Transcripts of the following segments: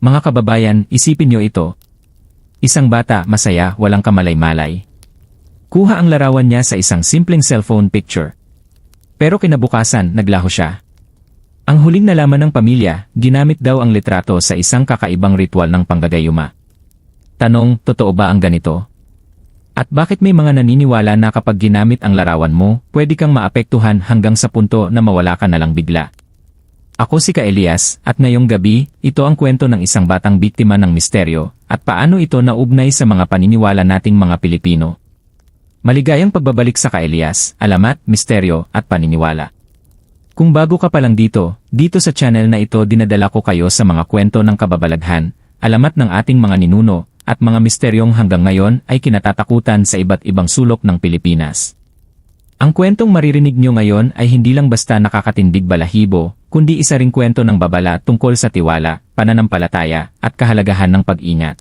Mga kababayan, isipin niyo ito. Isang bata, masaya, walang kamalay-malay. Kuha ang larawan niya sa isang simpleng cellphone picture. Pero kinabukasan, naglaho siya. Ang huling nalaman ng pamilya, ginamit daw ang litrato sa isang kakaibang ritual ng panggagayuma. Tanong, totoo ba ang ganito? At bakit may mga naniniwala na kapag ginamit ang larawan mo, pwede kang maapektuhan hanggang sa punto na mawala ka na lang bigla? Ako si Ka Elias, at ngayong gabi, ito ang kwento ng isang batang biktima ng misteryo, at paano ito naugnay sa mga paniniwala nating mga Pilipino. Maligayang pagbabalik sa Ka Elias, alamat, misteryo, at paniniwala. Kung bago ka pa lang dito sa channel na ito dinadala ko kayo sa mga kwento ng kababalaghan, alamat ng ating mga ninuno, at mga misteryong hanggang ngayon ay kinatatakutan sa iba't ibang sulok ng Pilipinas. Ang kwentong maririnig nyo ngayon ay hindi lang basta nakakatindig balahibo, kundi isa ring kwento ng babala tungkol sa tiwala, pananampalataya, at kahalagahan ng pag-ingat.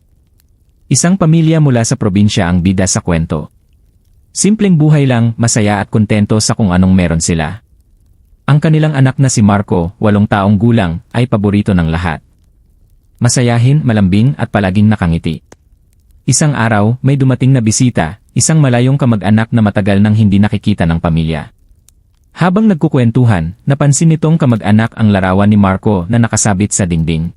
Isang pamilya mula sa probinsya ang bida sa kwento. Simpleng buhay lang, masaya at kontento sa kung anong meron sila. Ang kanilang anak na si Marco, 8 taong gulang, ay paborito ng lahat. Masayahin, malambing at palaging nakangiti. Isang araw, may dumating na bisita, isang malayong kamag-anak na matagal nang hindi nakikita ng pamilya. Habang nagkukwentuhan, napansin nitong kamag-anak ang larawan ni Marco na nakasabit sa dingding.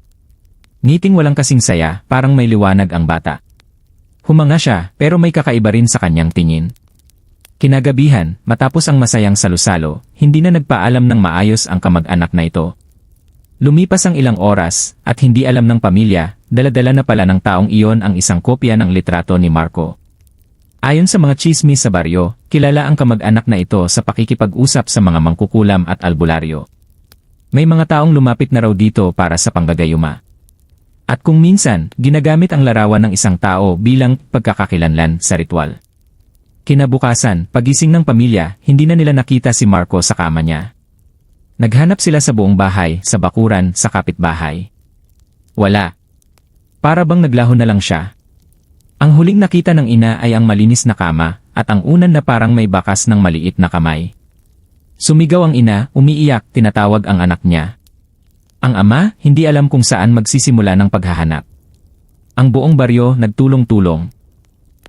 Ngiting walang kasing saya, parang may liwanag ang bata. Humanga siya, pero may kakaiba rin sa kanyang tingin. Kinagabihan, matapos ang masayang salusalo, hindi na nagpaalam ng maayos ang kamag-anak na ito. Lumipas ang ilang oras, at hindi alam ng pamilya, dala-dala na pala ng taong iyon ang isang kopya ng litrato ni Marco. Ayon sa mga tsismis sa baryo, kilala ang kamag-anak na ito sa pakikipag-usap sa mga mangkukulam at albularyo. May mga taong lumapit na raw dito para sa panggagayuma. At kung minsan, ginagamit ang larawan ng isang tao bilang pagkakakilanlan sa ritual. Kinabukasan, pagising ng pamilya, hindi na nila nakita si Marco sa kama niya. Naghanap sila sa buong bahay, sa bakuran, sa kapitbahay. Wala. Para bang naglaho na lang siya. Ang huling nakita ng ina ay ang malinis na kama, at ang unan na parang may bakas ng maliit na kamay. Sumigaw ang ina, umiiyak, tinatawag ang anak niya. Ang ama, hindi alam kung saan magsisimula ng paghahanap. Ang buong baryo nagtulong-tulong.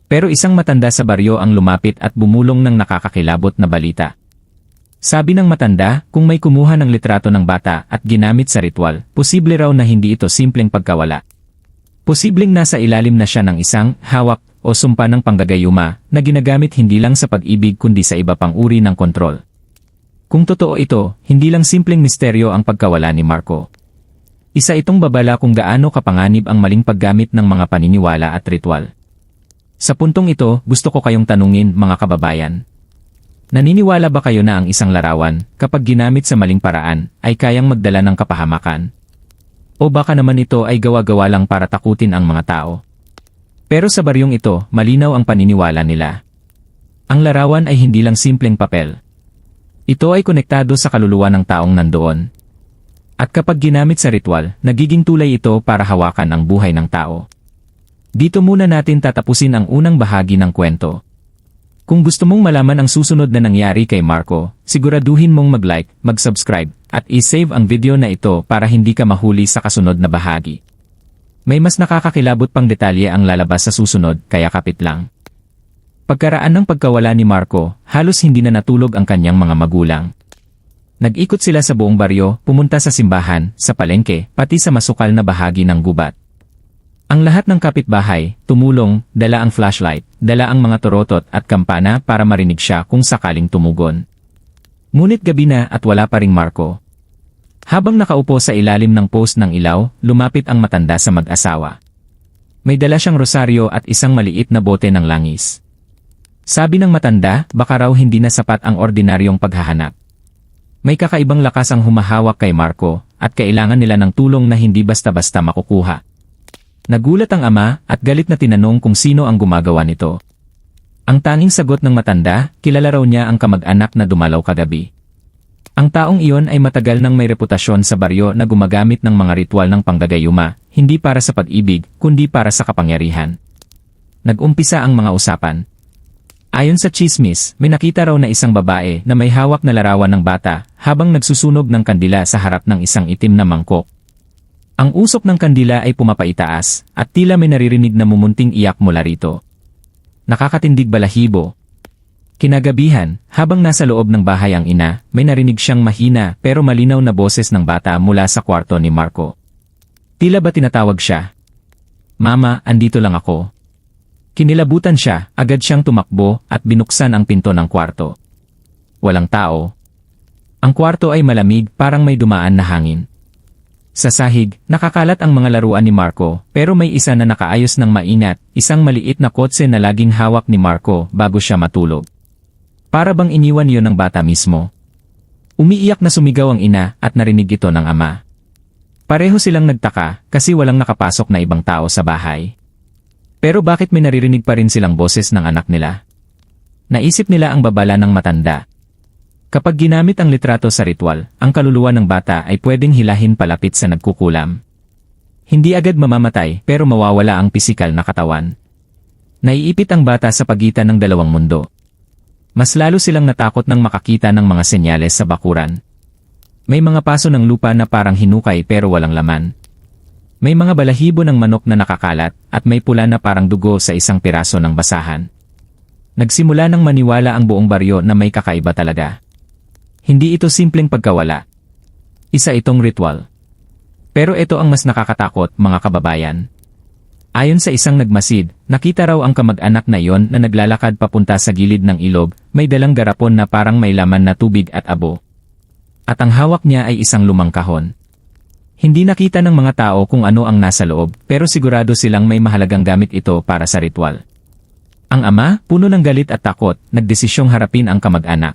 Pero isang matanda sa baryo ang lumapit at bumulong ng nakakakilabot na balita. Sabi ng matanda, kung may kumuha ng litrato ng bata at ginamit sa ritual, posible raw na hindi ito simpleng pagkawala. Posibleng nasa ilalim na siya ng isang hawak o sumpa ng panggagayuma na ginagamit hindi lang sa pag-ibig kundi sa iba pang uri ng kontrol. Kung totoo ito, hindi lang simpleng misteryo ang pagkawala ni Marco. Isa itong babala kung gaano kapanganib ang maling paggamit ng mga paniniwala at ritual. Sa puntong ito, gusto ko kayong tanungin, mga kababayan. Naniniwala ba kayo na ang isang larawan, kapag ginamit sa maling paraan, ay kayang magdala ng kapahamakan? O baka naman ito ay gawa-gawa lang para takutin ang mga tao? Pero sa baryong ito, malinaw ang paniniwala nila. Ang larawan ay hindi lang simpleng papel. Ito ay konektado sa kaluluwa ng taong nandoon. At kapag ginamit sa ritual, nagiging tulay ito para hawakan ang buhay ng tao. Dito muna natin tatapusin ang unang bahagi ng kwento. Kung gusto mong malaman ang susunod na nangyari kay Marco, siguraduhin mong mag-like, mag-subscribe, at i-save ang video na ito para hindi ka mahuli sa kasunod na bahagi. May mas nakakakilabot pang detalye ang lalabas sa susunod, kaya kapit lang. Pagkaraan ng pagkawala ni Marco, halos hindi na natulog ang kanyang mga magulang. Nag-ikot sila sa buong baryo, pumunta sa simbahan, sa palengke, pati sa masukal na bahagi ng gubat. Ang lahat ng kapitbahay, tumulong, dala ang flashlight, dala ang mga torotot at kampana para marinig siya kung sakaling tumugon. Ngunit gabi na at wala pa ring Marco. Habang nakaupo sa ilalim ng post ng ilaw, lumapit ang matanda sa mag-asawa. May dala siyang rosaryo at isang maliit na bote ng langis. Sabi ng matanda, baka raw hindi na sapat ang ordinaryong paghahanap. May kakaibang lakas ang humahawak kay Marco, at kailangan nila ng tulong na hindi basta-basta makukuha. Nagulat ang ama at galit na tinanong kung sino ang gumagawa nito. Ang tanging sagot ng matanda, kilala raw niya ang kamag-anak na dumalaw kagabi. Ang taong iyon ay matagal nang may reputasyon sa baryo na gumagamit ng mga ritual ng panggagayuma, hindi para sa pag-ibig, kundi para sa kapangyarihan. Nag-umpisa ang mga usapan. Ayon sa tsismis, may nakita raw na isang babae na may hawak na larawan ng bata habang nagsusunog ng kandila sa harap ng isang itim na mangkok. Ang usok ng kandila ay pumapaitaas at tila may naririnig na mumunting iyak mula rito. Nakakatindig balahibo. Kinagabihan, habang nasa loob ng bahay ang ina, may narinig siyang mahina pero malinaw na boses ng bata mula sa kwarto ni Marco. Tila ba tinatawag siya? Mama, andito lang ako. Kinilabutan siya, agad siyang tumakbo at binuksan ang pinto ng kwarto. Walang tao. Ang kwarto ay malamig, parang may dumaan na hangin. Sa sahig, nakakalat ang mga laruan ni Marco, pero may isa na nakaayos ng maingat, isang maliit na kotse na laging hawak ni Marco bago siya matulog. Para bang iniwan yon ng bata mismo. Umiiyak na sumigaw ang ina at narinig ito ng ama. Pareho silang nagtaka kasi walang nakapasok na ibang tao sa bahay. Pero bakit may naririnig pa rin silang boses ng anak nila? Naisip nila ang babala ng matanda. Kapag ginamit ang litrato sa ritual, ang kaluluwa ng bata ay pwedeng hilahin palapit sa nagkukulam. Hindi agad mamamatay pero mawawala ang pisikal na katawan. Naiipit ang bata sa pagitan ng dalawang mundo. Mas lalo silang natakot nang makakita ng mga senyales sa bakuran. May mga paso ng lupa na parang hinukay pero walang laman. May mga balahibo ng manok na nakakalat at may pula na parang dugo sa isang piraso ng basahan. Nagsimula nang maniwala ang buong baryo na may kakaiba talaga. Hindi ito simpleng pagkawala. Isa itong ritual. Pero ito ang mas nakakatakot, mga kababayan. Ayon sa isang nagmasid, nakita raw ang kamag-anak na yon na naglalakad papunta sa gilid ng ilog, may dalang garapon na parang may laman na tubig at abo. At ang hawak niya ay isang lumang kahon. Hindi nakita ng mga tao kung ano ang nasa loob, pero sigurado silang may mahalagang gamit ito para sa ritual. Ang ama, puno ng galit at takot, nagdesisyong harapin ang kamag-anak.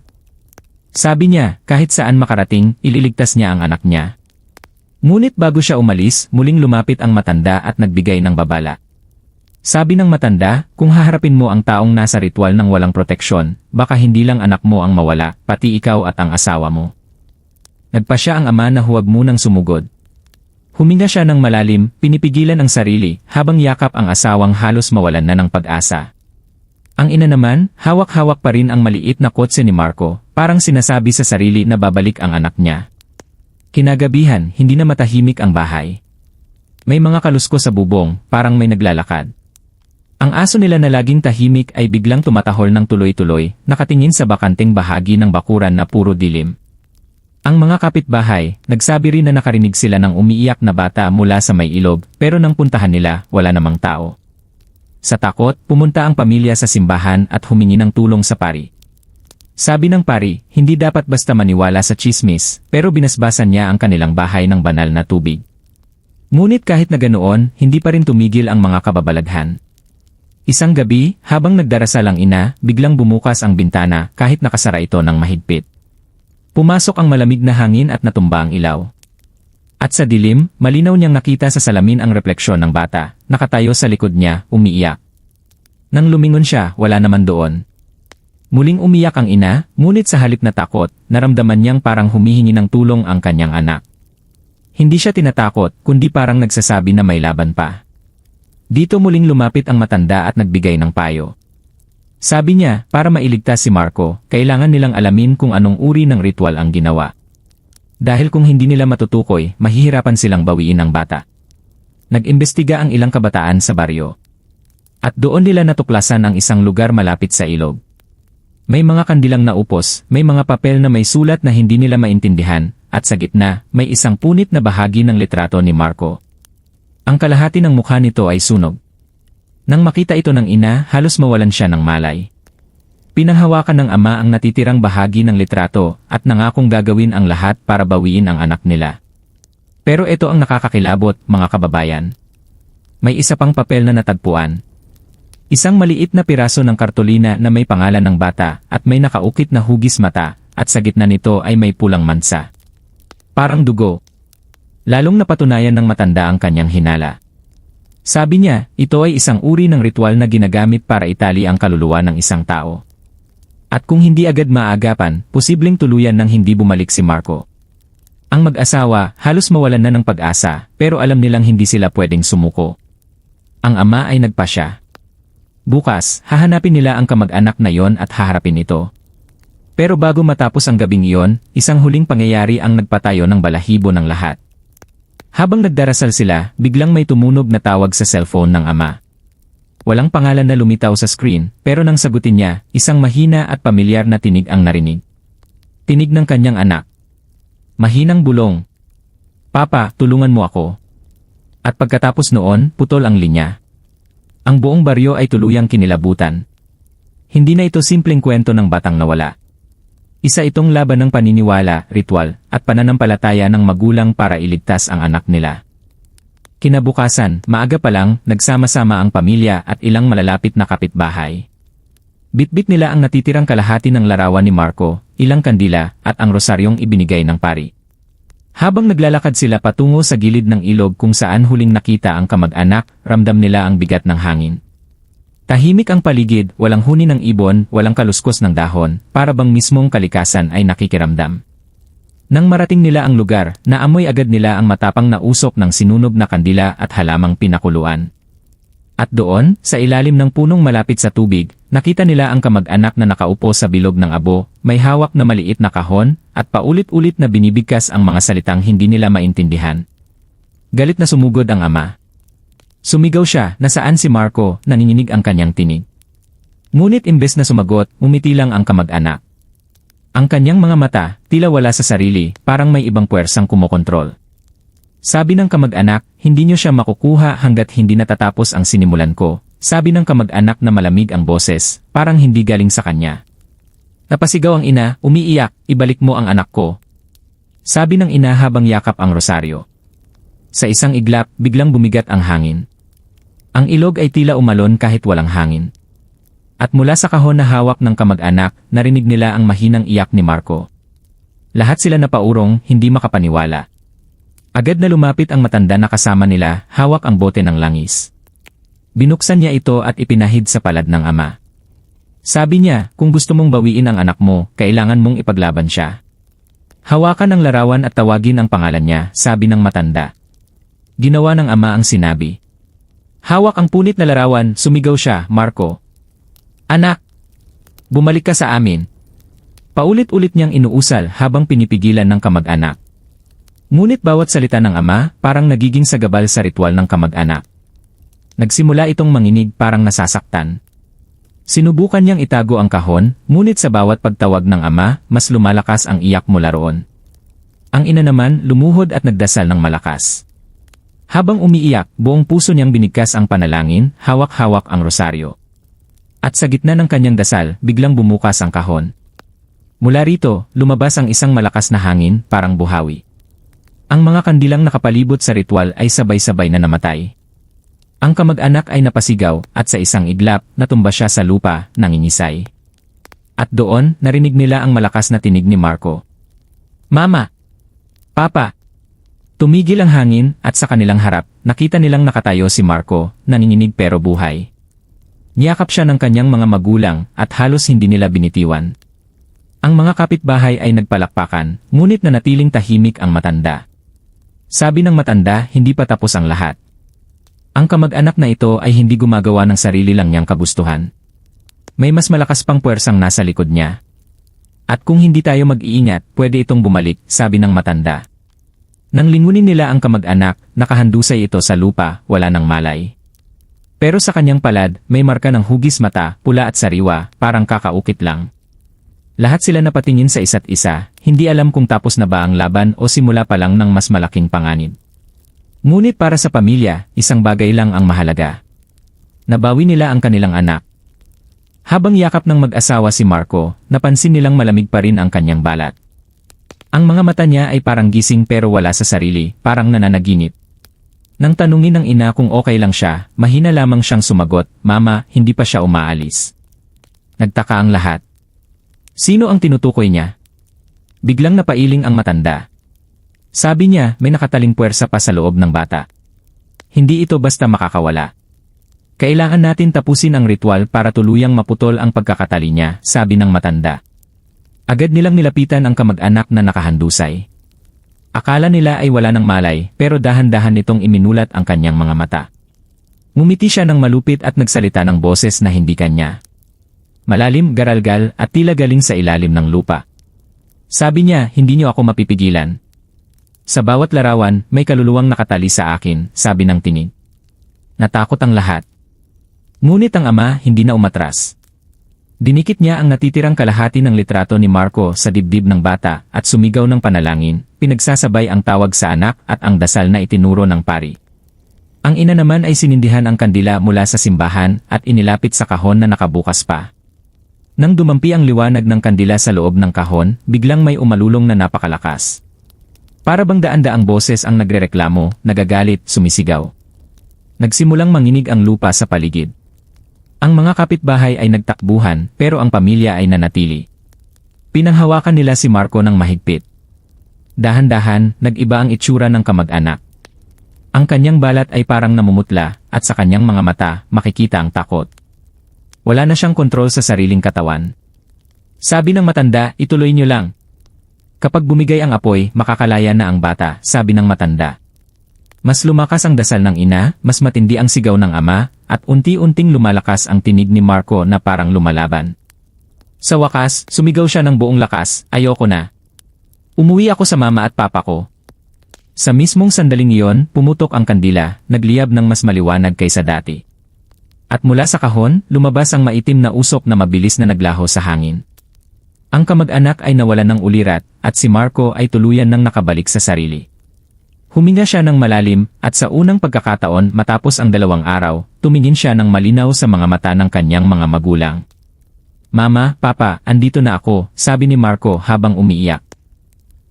Sabi niya, kahit saan makarating, ililigtas niya ang anak niya. Ngunit bago siya umalis, muling lumapit ang matanda at nagbigay ng babala. Sabi ng matanda, kung haharapin mo ang taong nasa ritual ng walang proteksyon, baka hindi lang anak mo ang mawala, pati ikaw at ang asawa mo. Nagpasya ang ama na huwag munang sumugod. Huminga siya ng malalim, pinipigilan ang sarili, habang yakap ang asawang halos mawalan na ng pag-asa. Ang ina naman, hawak-hawak pa rin ang maliit na kotse ni Marco, parang sinasabi sa sarili na babalik ang anak niya. Kinagabihan, hindi na matahimik ang bahay. May mga kalusko sa bubong, parang may naglalakad. Ang aso nila na laging tahimik ay biglang tumatahol ng tuloy-tuloy, nakatingin sa bakanteng bahagi ng bakuran na puro dilim. Ang mga kapitbahay, nagsabi rin na nakarinig sila ng umiiyak na bata mula sa may ilog, pero nang puntahan nila, wala namang tao. Sa takot, pumunta ang pamilya sa simbahan at humingi ng tulong sa pari. Sabi ng pari, hindi dapat basta maniwala sa chismis, pero binasbasan niya ang kanilang bahay ng banal na tubig. Ngunit kahit na ganoon, hindi pa rin tumigil ang mga kababalaghan. Isang gabi, habang nagdarasal ang ina, biglang bumukas ang bintana kahit nakasara ito ng mahigpit. Pumasok ang malamig na hangin at natumba ang ilaw. At sa dilim, malinaw niyang nakita sa salamin ang refleksyon ng bata, nakatayo sa likod niya, umiiyak. Nang lumingon siya, wala naman doon. Muling umiyak ang ina, ngunit sa halip na takot, naramdaman niyang parang humihingi ng tulong ang kanyang anak. Hindi siya tinatakot, kundi parang nagsasabi na may laban pa. Dito muling lumapit ang matanda at nagbigay ng payo. Sabi niya, para mailigtas si Marco, kailangan nilang alamin kung anong uri ng ritual ang ginawa. Dahil kung hindi nila matutukoy, mahihirapan silang bawiin ang bata. Nag-imbestiga ang ilang kabataan sa baryo. At doon nila natuklasan ang isang lugar malapit sa ilog. May mga kandilang naupos, may mga papel na may sulat na hindi nila maintindihan, at sa gitna, may isang punit na bahagi ng litrato ni Marco. Ang kalahati ng mukha nito ay sunog. Nang makita ito ng ina, halos mawalan siya ng malay. Pinanghawakan ng ama ang natitirang bahagi ng litrato at nangakong gagawin ang lahat para bawiin ang anak nila. Pero ito ang nakakakilabot, mga kababayan. May isa pang papel na natagpuan. Isang maliit na piraso ng kartolina na may pangalan ng bata at may nakaukit na hugis mata at sa gitna nito ay may pulang mansa. Parang dugo. Lalong napatunayan ng matanda ang kanyang hinala. Sabi niya, ito ay isang uri ng ritual na ginagamit para itali ang kaluluwa ng isang tao. At kung hindi agad maagapan, posibleng tuluyan ng hindi bumalik si Marco. Ang mag-asawa, halos mawalan na ng pag-asa, pero alam nilang hindi sila pwedeng sumuko. Ang ama ay nagpasya. Bukas, hahanapin nila ang kamag-anak na yon at haharapin ito. Pero bago matapos ang gabing iyon, isang huling pangyayari ang nagpatayo ng balahibo ng lahat. Habang nagdarasal sila, biglang may tumunog na tawag sa cellphone ng ama. Walang pangalan na lumitaw sa screen, pero nang sagutin niya, isang mahina at pamilyar na tinig ang narinig. Tinig ng kanyang anak. Mahinang bulong. "Papa, tulungan mo ako." At pagkatapos noon, putol ang linya. Ang buong baryo ay tuluyang kinilabutan. Hindi na ito simpleng kwento ng batang nawala. Isa itong laban ng paniniwala, ritual, at pananampalataya ng magulang para iligtas ang anak nila. Kinabukasan, maaga pa lang, nagsama-sama ang pamilya at ilang malalapit na kapitbahay. Bitbit nila ang natitirang kalahati ng larawan ni Marco, ilang kandila, at ang rosaryong ibinigay ng pari. Habang naglalakad sila patungo sa gilid ng ilog kung saan huling nakita ang kamag-anak, ramdam nila ang bigat ng hangin. Tahimik ang paligid, walang huni ng ibon, walang kaluskos ng dahon, para bang mismong kalikasan ay nakikiramdam. Nang marating nila ang lugar, naamoy agad nila ang matapang na usok ng sinunog na kandila at halamang pinakuluan. At doon, sa ilalim ng punong malapit sa tubig, nakita nila ang kamag-anak na nakaupo sa bilog ng abo, may hawak na maliit na kahon, at paulit-ulit na binibigkas ang mga salitang hindi nila maintindihan. Galit na sumugod ang ama. Sumigaw siya, "Nasaan si Marco?" Nanginginig ang kanyang tinig. Ngunit imbes na sumagot, umiti lang ang kamag-anak. Ang kanyang mga mata, tila wala sa sarili, parang may ibang puwersang kumokontrol. Sabi ng kamag-anak, "Hindi niyo siya makukuha hanggat hindi natatapos ang sinimulan ko." Sabi ng kamag-anak na malamig ang boses, parang hindi galing sa kanya. Napasigaw ang ina, umiiyak, "Ibalik mo ang anak ko." Sabi ng ina habang yakap ang rosaryo. Sa isang iglap, biglang bumigat ang hangin. Ang ilog ay tila umalon kahit walang hangin. At mula sa kahon na hawak ng kamag-anak, narinig nila ang mahinang iyak ni Marco. Lahat sila napaurong, hindi makapaniwala. Agad na lumapit ang matanda na kasama nila, hawak ang bote ng langis. Binuksan niya ito at ipinahid sa palad ng ama. Sabi niya, "Kung gusto mong bawiin ang anak mo, kailangan mong ipaglaban siya." Hawakan ang larawan at tawagin ang pangalan niya, sabi ng matanda. Ginawa ng ama ang sinabi. Hawak ang punit na larawan, sumigaw siya, "Marco! Anak! Bumalik ka sa amin!" Paulit-ulit niyang inuusal habang pinipigilan ng kamag-anak. Ngunit bawat salita ng ama, parang nagiging sagabal sa ritual ng kamag-anak. Nagsimula itong manginig parang nasasaktan. Sinubukan niyang itago ang kahon, ngunit sa bawat pagtawag ng ama, mas lumalakas ang iyak mula roon. Ang ina naman, lumuhod at nagdasal ng malakas. Habang umiiyak, buong puso niyang binigkas ang panalangin, hawak-hawak ang rosaryo. At sa gitna ng kanyang dasal, biglang bumukas ang kahon. Mula rito, lumabas ang isang malakas na hangin, parang buhawi. Ang mga kandilang nakapalibot sa ritual ay sabay-sabay na namatay. Ang kamag-anak ay napasigaw, at sa isang iglap, natumba siya sa lupa, nangingisay. At doon, narinig nila ang malakas na tinig ni Marco. "Mama! Papa!" Tumigil ang hangin, at sa kanilang harap, nakita nilang nakatayo si Marco, nanginginig pero buhay. Niyakap siya ng kanyang mga magulang, at halos hindi nila binitiwan. Ang mga kapitbahay ay nagpalakpakan, ngunit nanatiling tahimik ang matanda. Sabi ng matanda, hindi pa tapos ang lahat. Ang kamag-anak na ito ay hindi gumagawa ng sarili lang niyang kagustuhan. May mas malakas pang puwersang nasa likod niya. At kung hindi tayo mag-iingat, pwede itong bumalik, sabi ng matanda. Nang lingunin nila ang kamag-anak, nakahandusay ito sa lupa, wala nang malay. Pero sa kanyang palad, may marka ng hugis mata, pula at sariwa, parang kakaukit lang. Lahat sila napatingin sa isa't isa, hindi alam kung tapos na ba ang laban o simula pa lang ng mas malaking panganib. Ngunit para sa pamilya, isang bagay lang ang mahalaga. Nabawi nila ang kanilang anak. Habang yakap ng mag-asawa si Marco, napansin nilang malamig pa rin ang kanyang balat. Ang mga mata niya ay parang gising pero wala sa sarili, parang nananaginip. Nang tanungin ng ina kung okay lang siya, mahina lamang siyang sumagot, "Mama, hindi pa siya umaalis." Nagtaka ang lahat. Sino ang tinutukoy niya? Biglang napailing ang matanda. Sabi niya, may nakataling puwersa pa sa loob ng bata. Hindi ito basta makakawala. Kailangan natin tapusin ang ritual para tuluyang maputol ang pagkakatali niya, sabi ng matanda. Agad nilang nilapitan ang kamag-anak na nakahandusay. Akala nila ay wala ng malay, pero dahan-dahan nitong iminulat ang kanyang mga mata. Ngumiti siya ng malupit at nagsalita ng boses na hindi kanya. Malalim, garalgal, at tila galing sa ilalim ng lupa. Sabi niya, "Hindi niyo ako mapipigilan." Sa bawat larawan, may kaluluwang nakatali sa akin, sabi ng tinig. Natakot ang lahat. Ngunit ang ama hindi na umatras. Dinikit niya ang natitirang kalahati ng litrato ni Marco sa dibdib ng bata at sumigaw ng panalangin, pinagsasabay ang tawag sa anak at ang dasal na itinuro ng pari. Ang ina naman ay sinindihan ang kandila mula sa simbahan at inilapit sa kahon na nakabukas pa. Nang dumampi ang liwanag ng kandila sa loob ng kahon, biglang may umalulong na napakalakas. Para bang daan-daang boses ang nagrereklamo, nagagalit, sumisigaw. Nagsimulang manginig ang lupa sa paligid. Ang mga kapitbahay ay nagtakbuhan pero ang pamilya ay nanatili. Pinanghawakan nila si Marco ng mahigpit. Dahan-dahan, nag-iba ang itsura ng kamag-anak. Ang kanyang balat ay parang namumutla at sa kanyang mga mata makikita ang takot. Wala na siyang kontrol sa sariling katawan. Sabi ng matanda, ituloy niyo lang. Kapag bumigay ang apoy, makakalaya na ang bata, sabi ng matanda. Mas lumakas ang dasal ng ina, mas matindi ang sigaw ng ama, at unti-unting lumalakas ang tinig ni Marco na parang lumalaban. Sa wakas, sumigaw siya ng buong lakas, ayoko na. Umuwi ako sa mama at papa ko. Sa mismong sandaling iyon, pumutok ang kandila, nagliyab ng mas maliwanag kaysa dati. At mula sa kahon, lumabas ang maitim na usok na mabilis na naglaho sa hangin. Ang kamag-anak ay nawalan ng ulirat, at si Marco ay tuluyan ng nakabalik sa sarili. Huminga siya ng malalim, at sa unang pagkakataon matapos ang 2 araw, tumingin siya ng malinaw sa mga mata ng kanyang mga magulang. Mama, Papa, andito na ako, sabi ni Marco habang umiiyak.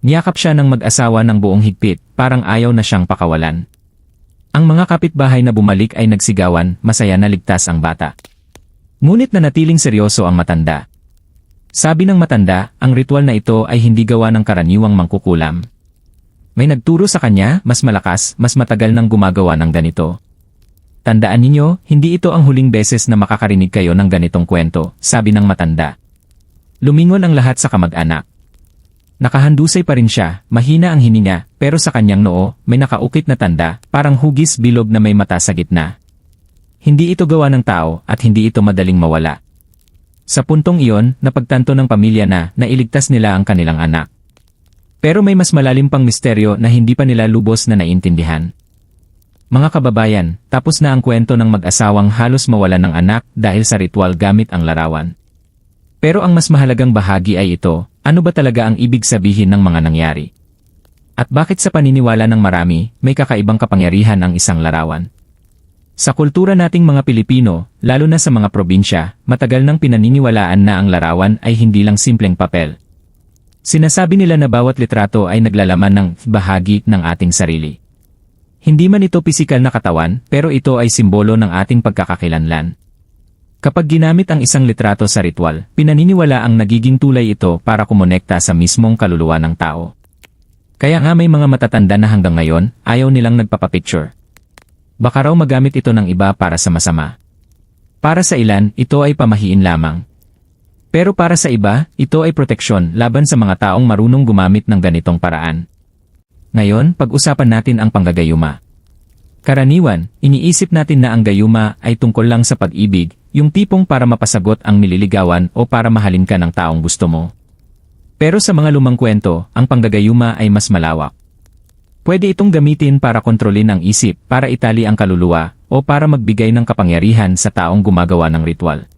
Niyakap siya ng mag-asawa ng buong higpit, parang ayaw na siyang pakawalan. Ang mga kapitbahay na bumalik ay nagsigawan, masaya na ligtas ang bata. Ngunit nanatiling seryoso ang matanda. Sabi ng matanda, ang ritual na ito ay hindi gawa ng karaniwang mangkukulam. May nagturo sa kanya, mas malakas, mas matagal nang gumagawa ng ganito. Tandaan ninyo, hindi ito ang huling beses na makakarinig kayo ng ganitong kwento, sabi ng matanda. Lumingon ang lahat sa kamag-anak. Nakahandusay pa rin siya, mahina ang hininga, pero sa kanyang noo, may nakaukit na tanda, parang hugis bilog na may mata sa gitna. Hindi ito gawa ng tao at hindi ito madaling mawala. Sa puntong iyon, napagtanto ng pamilya na nailigtas nila ang kanilang anak. Pero may mas malalim pang misteryo na hindi pa nila lubos na naiintindihan. Mga kababayan, tapos na ang kwento ng mag-asawang halos mawalan ng anak dahil sa ritual gamit ang larawan. Pero ang mas mahalagang bahagi ay ito, ano ba talaga ang ibig sabihin ng mga nangyari? At bakit sa paniniwala ng marami, may kakaibang kapangyarihan ang isang larawan? Sa kultura nating mga Pilipino, lalo na sa mga probinsya, matagal nang pinaniniwalaan na ang larawan ay hindi lang simpleng papel. Sinasabi nila na bawat litrato ay naglalaman ng bahagi ng ating sarili. Hindi man ito pisikal na katawan, pero ito ay simbolo ng ating pagkakakilanlan. Kapag ginamit ang isang litrato sa ritual, pinaniniwala ang nagiging tulay ito para kumonekta sa mismong kaluluwa ng tao. Kaya nga may mga matatanda na hanggang ngayon, ayaw nilang nagpapapicture. Baka raw magamit ito ng iba para sa masama. Para sa ilan, ito ay pamahiin lamang. Pero para sa iba, ito ay proteksyon laban sa mga taong marunong gumamit ng ganitong paraan. Ngayon, pag-usapan natin ang panggagayuma. Karaniwan, iniisip natin na ang gayuma ay tungkol lang sa pag-ibig, yung tipong para mapasagot ang nililigawan o para mahalin ka ng taong gusto mo. Pero sa mga lumang kwento, ang panggagayuma ay mas malawak. Pwede itong gamitin para kontrolin ang isip, para itali ang kaluluwa, o para magbigay ng kapangyarihan sa taong gumagawa ng ritual.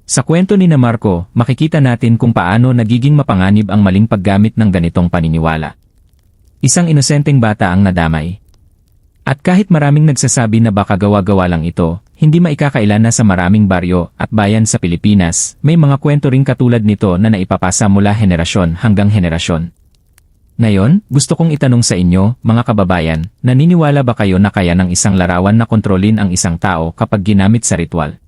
Sa kwento ni Marco, makikita natin kung paano nagiging mapanganib ang maling paggamit ng ganitong paniniwala. Isang inosenteng bata ang nadamay. At kahit maraming nagsasabi na baka gawa-gawa lang ito, hindi maikakailan na sa maraming baryo at bayan sa Pilipinas, may mga kwento ring katulad nito na naipapasa mula henerasyon hanggang henerasyon. Ngayon, gusto kong itanong sa inyo, mga kababayan, naniniwala ba kayo na kaya ng isang larawan na kontrolin ang isang tao kapag ginamit sa ritual?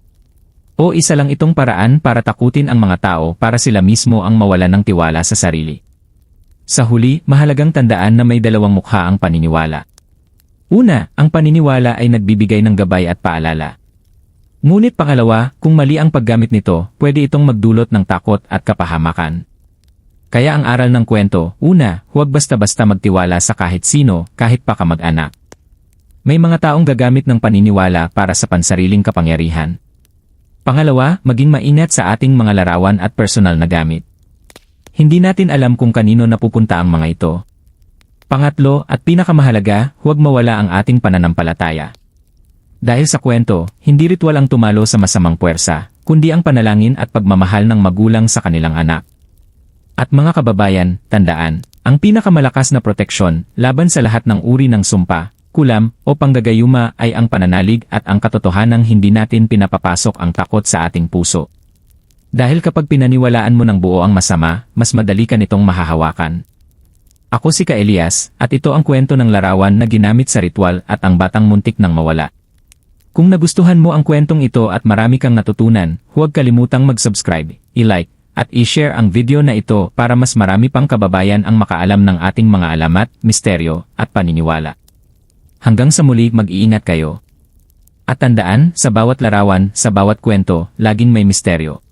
O isa lang itong paraan para takutin ang mga tao para sila mismo ang mawalan ng tiwala sa sarili? Sa huli, mahalagang tandaan na may 2 mukha ang paniniwala. Una, ang paniniwala ay nagbibigay ng gabay at paalala. Ngunit pangalawa, kung mali ang paggamit nito, pwede itong magdulot ng takot at kapahamakan. Kaya ang aral ng kwento, una, huwag basta-basta magtiwala sa kahit sino, kahit pa kamag-anak. May mga taong gagamit ng paniniwala para sa pansariling kapangyarihan. Pangalawa, maging maingat sa ating mga larawan at personal na gamit. Hindi natin alam kung kanino napupunta ang mga ito. Pangatlo at pinakamahalaga, huwag mawala ang ating pananampalataya. Dahil sa kwento, hindi ritwal ang tumalo sa masamang puwersa, kundi ang panalangin at pagmamahal ng magulang sa kanilang anak. At mga kababayan, tandaan, ang pinakamalakas na proteksyon laban sa lahat ng uri ng sumpa, kulam, o panggagayuma ay ang pananalig at ang katotohanang hindi natin pinapapasok ang takot sa ating puso. Dahil kapag pinaniwalaan mo ng buo ang masama, mas madali ka nitong mahahawakan. Ako si Ka Elias, at ito ang kwento ng larawan na ginamit sa ritual at ang batang muntik nang mawala. Kung nagustuhan mo ang kwentong ito at marami kang natutunan, huwag kalimutang mag-subscribe, i-like, at i-share ang video na ito para mas marami pang kababayan ang makaalam ng ating mga alamat, misteryo, at paniniwala. Hanggang sa muli, mag-iingat kayo. At tandaan, sa bawat larawan, sa bawat kwento, laging may misteryo.